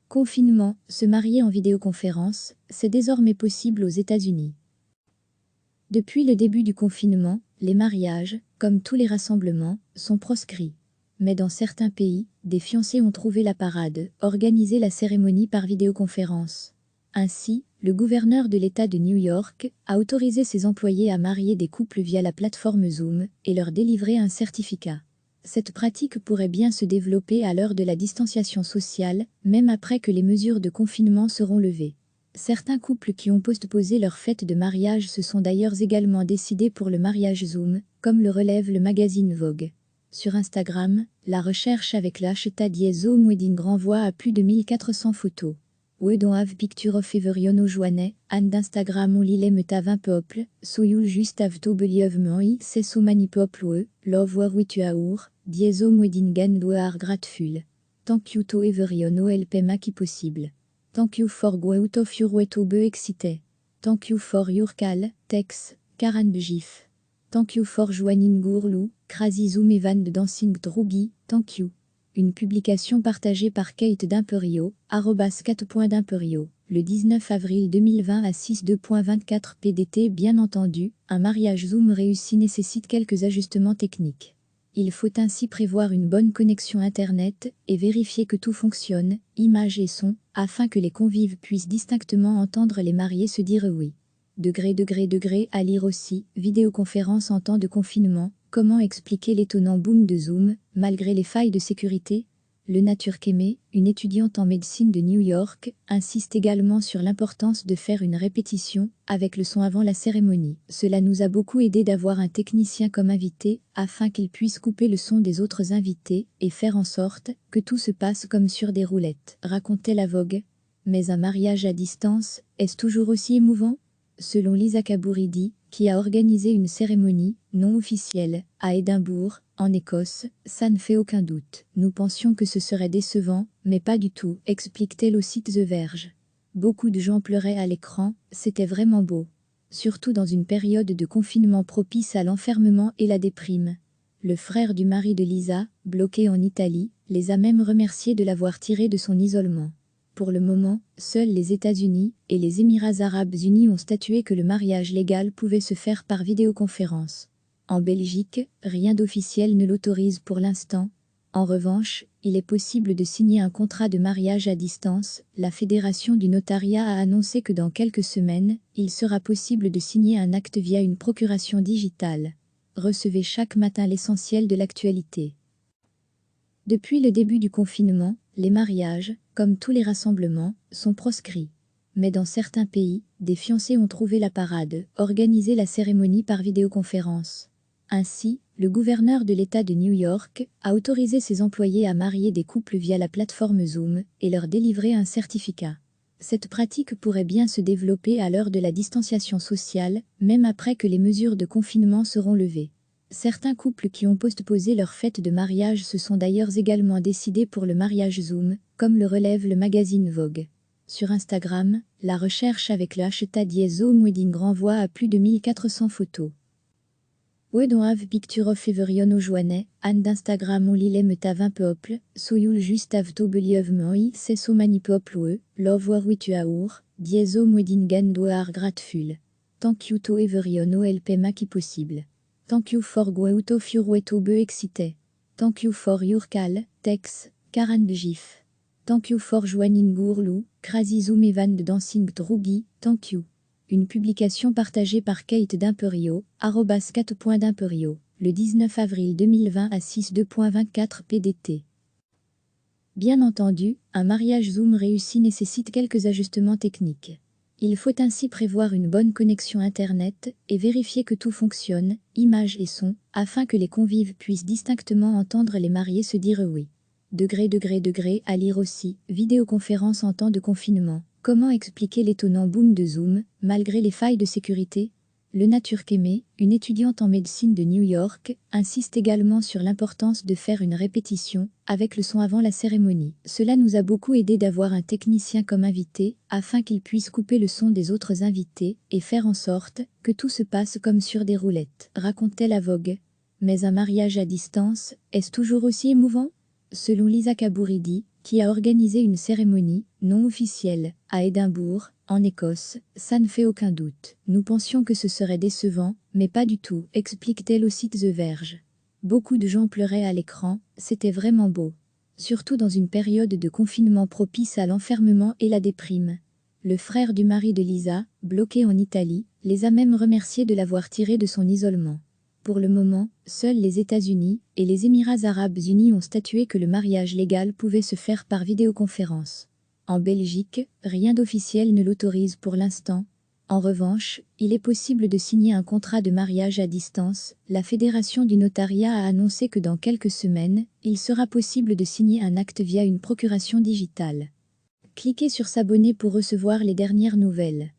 Confinement, se marier en vidéoconférence, c'est désormais possible aux États-Unis. Depuis le début du confinement, les mariages, comme tous les rassemblements, sont proscrits. Mais dans certains pays, des fiancés ont trouvé la parade, organisé la cérémonie par vidéoconférence. Ainsi, le gouverneur de l'État de New York a autorisé ses employés à marier des couples via la plateforme Zoom et leur délivrer un certificat. Cette pratique pourrait bien se développer à l'heure de la distanciation sociale, même après que les mesures de confinement seront levées. Certains couples qui ont postposé leur fête de mariage se sont d'ailleurs également décidés pour le mariage Zoom, comme le relève le magazine Vogue. Sur Instagram, la recherche avec le hashtag Zoom Wedding renvoie à plus de 1400 photos. We don't have picture of everyone Joannet, Anne d'Instagram on lile me ta 20 peuple, soyul juste have to believe me c'est so many people love where we tu aour, Zoom Wedding and we are grateful. Thank you to everyone help qui possible. Thank you for go out of your way to be excited. Thank you for your call, text, Karen Bgif. Thank you for joining Gourlou, Crazy Zoom Evan de Dancing Droogie, thank you. Une publication partagée par Kate D'Imperio, @4.d'Imperio, le 19 avril 2020 à 6:2.24 PDT. Bien entendu, un mariage Zoom réussi nécessite quelques ajustements techniques. Il faut ainsi prévoir une bonne connexion Internet et vérifier que tout fonctionne, images et son, afin que les convives puissent distinctement entendre les mariés se dire oui. À lire aussi, vidéoconférence en temps de confinement, comment expliquer l'étonnant boom de Zoom, malgré les failles de sécurité? Le Nature Kémé, une étudiante en médecine de New York, insiste également sur l'importance de faire une répétition, avec le son avant la cérémonie. Cela nous a beaucoup aidé d'avoir un technicien comme invité, afin qu'il puisse couper le son des autres invités, et faire en sorte que tout se passe comme sur des roulettes, racontait la Vogue. Mais un mariage à distance, est-ce toujours aussi émouvant? Selon Lisa Kabouridi, qui a organisé une cérémonie, non officielle, à Édimbourg, en Écosse, ça ne fait aucun doute. Nous pensions que ce serait décevant, mais pas du tout, explique-t-elle au site The Verge. Beaucoup de gens pleuraient à l'écran, c'était vraiment beau. Surtout dans une période de confinement propice à l'enfermement et la déprime. Le frère du mari de Lisa, bloqué en Italie, les a même remerciés de l'avoir tiré de son isolement. Pour le moment, seuls les États-Unis et les Émirats arabes unis ont statué que le mariage légal pouvait se faire par vidéoconférence. En Belgique, rien d'officiel ne l'autorise pour l'instant. En revanche, il est possible de signer un contrat de mariage à distance. La Fédération du notariat a annoncé que dans quelques semaines, il sera possible de signer un acte via une procuration digitale. Recevez chaque matin l'essentiel de l'actualité. Depuis le début du confinement, les mariages, comme tous les rassemblements, sont proscrits. Mais dans certains pays, des fiancés ont trouvé la parade, organisé la cérémonie par vidéoconférence. Ainsi, le gouverneur de l'État de New York a autorisé ses employés à marier des couples via la plateforme Zoom et leur délivrer un certificat. Cette pratique pourrait bien se développer à l'heure de la distanciation sociale, même après que les mesures de confinement seront levées. Certains couples qui ont postposé leur fête de mariage se sont d'ailleurs également décidés pour le mariage Zoom, comme le relève le magazine Vogue. Sur Instagram, la recherche avec le hashtag Zoom Wedding renvoie à plus de 1400 photos. We don't have picture of everyone Joannet, Anne d'Instagram on lile me ta 20 peuple, soyul juste have to believe me c'est so many people love where we tu aour, Zoom Wedding and we are grateful. Thank you to everyone help qui possible. Thank you for go out of your way to be excited. Thank you for your call, text, Karen Bgif. Thank you for joining Gourlou, Crazy Zoom Evan de Dancing Droogie, thank you. Une publication partagée par Kate D'Imperio, @4.d'Imperio, le 19 avril 2020 à 6:2.24 PDT. Bien entendu, un mariage Zoom réussi nécessite quelques ajustements techniques. Il faut ainsi prévoir une bonne connexion Internet et vérifier que tout fonctionne, images et son, afin que les convives puissent distinctement entendre les mariés se dire oui. À lire aussi, vidéoconférence en temps de confinement. Comment expliquer l'étonnant boom de Zoom, malgré les failles de sécurité? Le Nature Kémé, une étudiante en médecine de New York, insiste également sur l'importance de faire une répétition, avec le son avant la cérémonie. Cela nous a beaucoup aidé d'avoir un technicien comme invité, afin qu'il puisse couper le son des autres invités, et faire en sorte que tout se passe comme sur des roulettes, racontait la Vogue. Mais un mariage à distance, est-ce toujours aussi émouvant? Selon Lisa Kabouridi, qui a organisé une cérémonie, non officielle, à Édimbourg, en Écosse. Ça ne fait aucun doute. Nous pensions que ce serait décevant, mais pas du tout, explique-t-elle au site The Verge. Beaucoup de gens pleuraient à l'écran, c'était vraiment beau. Surtout dans une période de confinement propice à l'enfermement et la déprime. Le frère du mari de Lisa, bloqué en Italie, les a même remerciés de l'avoir tiré de son isolement. Pour le moment, seuls les États-Unis et les Émirats arabes unis ont statué que le mariage légal pouvait se faire par vidéoconférence. En Belgique, rien d'officiel ne l'autorise pour l'instant. En revanche, il est possible de signer un contrat de mariage à distance. La Fédération du notariat a annoncé que dans quelques semaines, il sera possible de signer un acte via une procuration digitale. Cliquez sur s'abonner pour recevoir les dernières nouvelles.